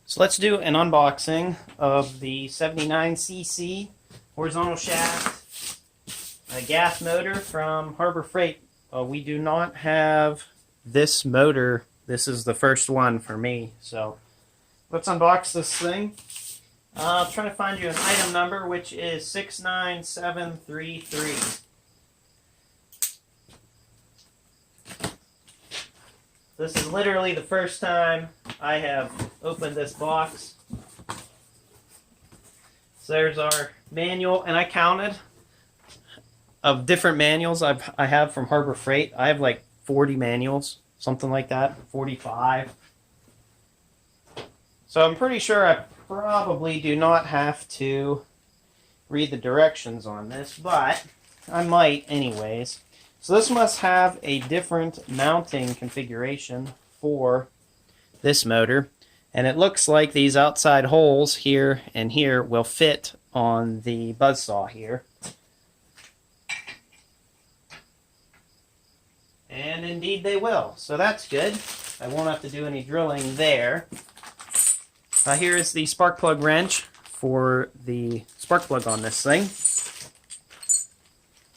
So let's do an unboxing of the 79cc horizontal shaft gas motor from Harbor Freight. We do not have this motor. This is the first one for me. So let's unbox this thing. I'll try to find you an item number, which is 69733. This is literally the first time I have opened this box. So there's our manual, and I counted of different manuals I have from Harbor Freight. I have like 40 manuals, something like that, 45. So I'm pretty sure I probably do not have to read the directions on this, but I might anyways. So this must have a different mounting configuration for this motor, and it looks like these outside holes here and here will fit on the buzzsaw here. And indeed they will, so that's good. I won't have to do any drilling there. Here is the spark plug wrench for the spark plug on this thing.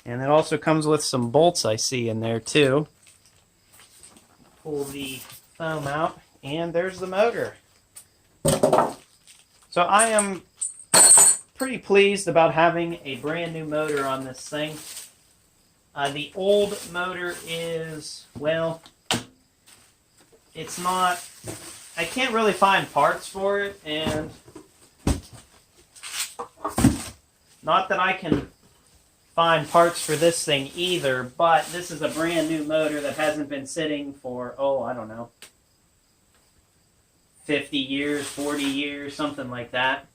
And it also comes with some bolts I see in there too. Pull the foam out, and there's the motor. So I am pretty pleased about having a brand new motor on this thing. The old motor is, well, it's not, I can't really find parts for it, and not that I can find parts for this thing either, but this is a brand new motor that hasn't been sitting for, oh, I don't know, 50 years, 40 years, something like that.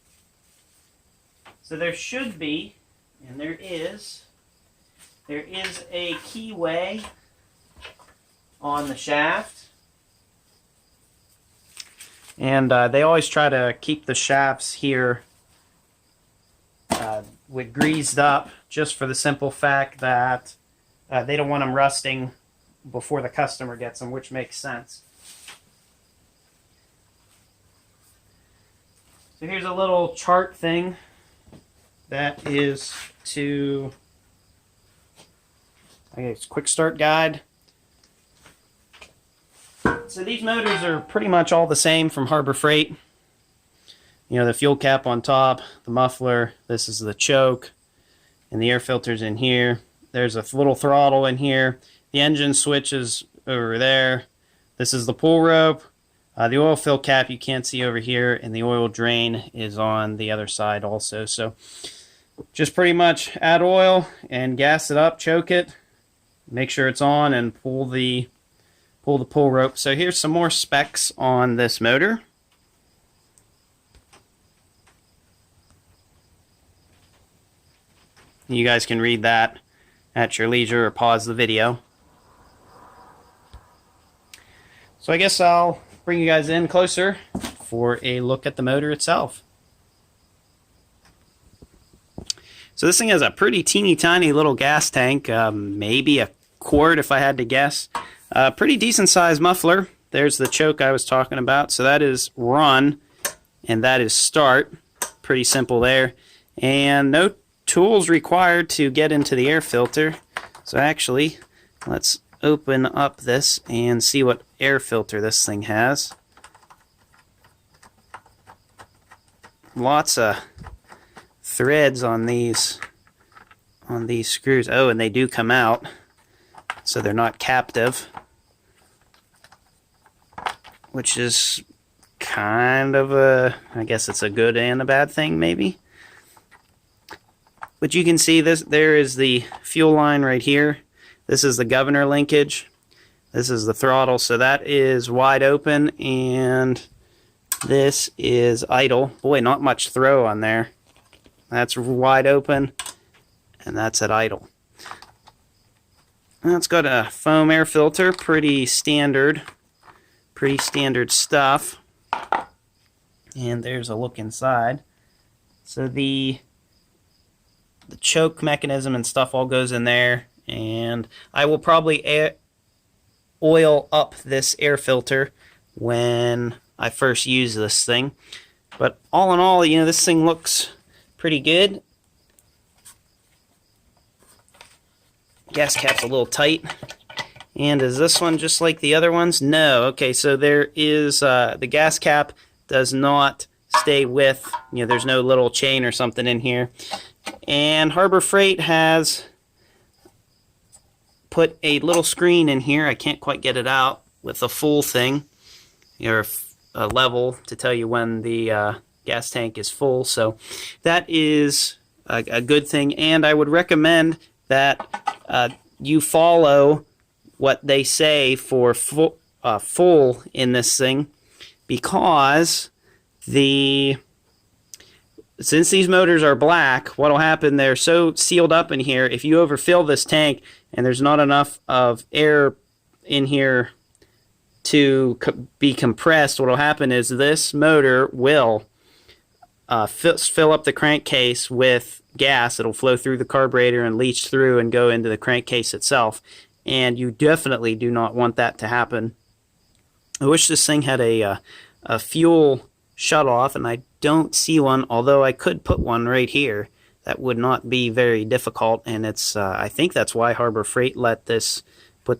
So there should be, and there is a keyway on the shaft. And they always try to keep the shafts here with greased up, just for the simple fact that they don't want them rusting before the customer gets them, which makes sense. So here's a little chart thing that is to, I guess, Quickstart guide. So these motors are pretty much all the same from Harbor Freight. You know, the fuel cap on top, the muffler, this is the choke, and the air filter's in here. There's a little throttle in here. The engine switch is over there. This is the pull rope. The oil fill cap you can't see over here, and the oil drain is on the other side also. So just pretty much add oil and gas it up, choke it, make sure it's on, and pull the pull rope. So here's some more specs on this motor. You guys can read that at your leisure or pause the video. So I guess I'll bring you guys in closer for a look at the motor itself. So this thing has a pretty teeny tiny little gas tank, maybe a quart if I had to guess. Pretty decent sized muffler. There's the choke I was talking about. So that is run and that is start. Pretty simple there. And no tools required to get into the air filter. So actually, let's open up this and see what air filter this thing has. Lots of threads on these screws. Oh, and they do come out, so they're not captive, which is kind of a, I guess it's a good and a bad thing maybe. But you can see this, there is the fuel line right here. This is the governor linkage. This is the throttle, so that is wide open, and this is idle. Boy, not much throw on there. That's wide open, and that's at idle. And it's got a foam air filter, pretty standard stuff. And there's a look inside. So the choke mechanism and stuff all goes in there, and I will probably oil up this air filter when I first used this thing. But all in all, you know, this thing looks pretty good. Gas cap's a little tight. And is this one just like the other ones? No. Okay, so there is, the gas cap does not stay with, you know, there's no little chain or something in here. And Harbor Freight has put a little screen in here. I can't quite get it out with a full thing, or a level to tell you when the gas tank is full. So that is a good thing, and I would recommend that you follow what they say for full in this thing, because since these motors are black, what will happen, they're so sealed up in here, if you overfill this tank and there's not enough of air in here to be compressed, what will happen is this motor will fill up the crankcase with gas. It'll flow through the carburetor and leach through and go into the crankcase itself. And you definitely do not want that to happen. I wish this thing had a fuel shutoff, and I don't see one, although I could put one right here. That would not be very difficult, and it's I think that's why Harbor Freight put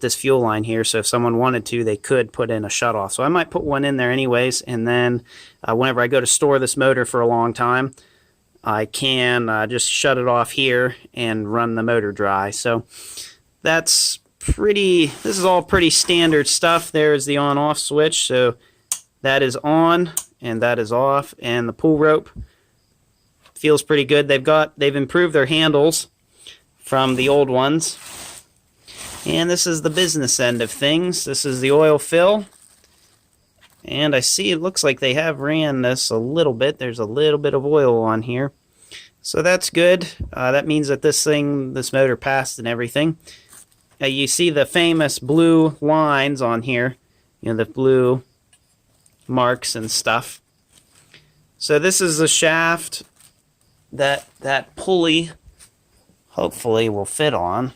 this fuel line here, so if someone wanted to, they could put in a shutoff. So I might put one in there anyways, and then whenever I go to store this motor for a long time, I can just shut it off here and run the motor dry. So this is all pretty standard stuff. There is the on-off switch, so that is on and that is off, and the pull rope feels pretty good. They've improved their handles from the old ones. And this is the business end of things. This is the oil fill. And I see it looks like they have ran this a little bit. There's a little bit of oil on here. So that's good. That means that this motor passed and everything. You see the famous blue lines on here. You know, the blue marks and stuff. So this is the shaft that pulley hopefully will fit on.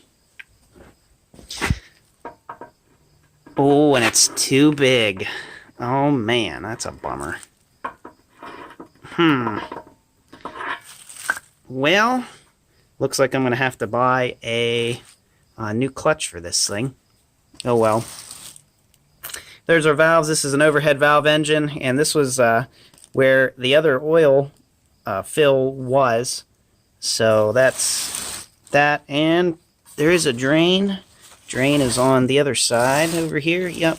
Oh, and it's too big. Oh man, that's a bummer. Well, looks like I'm going to have to buy a new clutch for this thing. Oh well. There's our valves. This is an overhead valve engine, and this was where the other oil fill was. So that's that, and there is a drain. Drain is on the other side over here. Yep,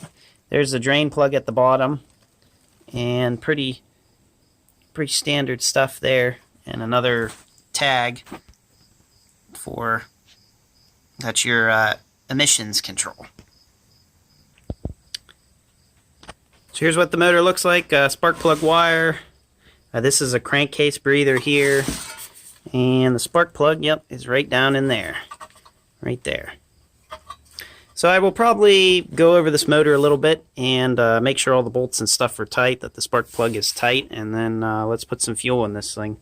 there's the drain plug at the bottom, and pretty standard stuff there, and another tag for that's your emissions control. So here's what the motor looks like. Spark plug wire. This is a crankcase breather here, and the spark plug, yep, is right down in there, right there. So I will probably go over this motor a little bit and make sure all the bolts and stuff are tight, that the spark plug is tight, and then let's put some fuel in this thing.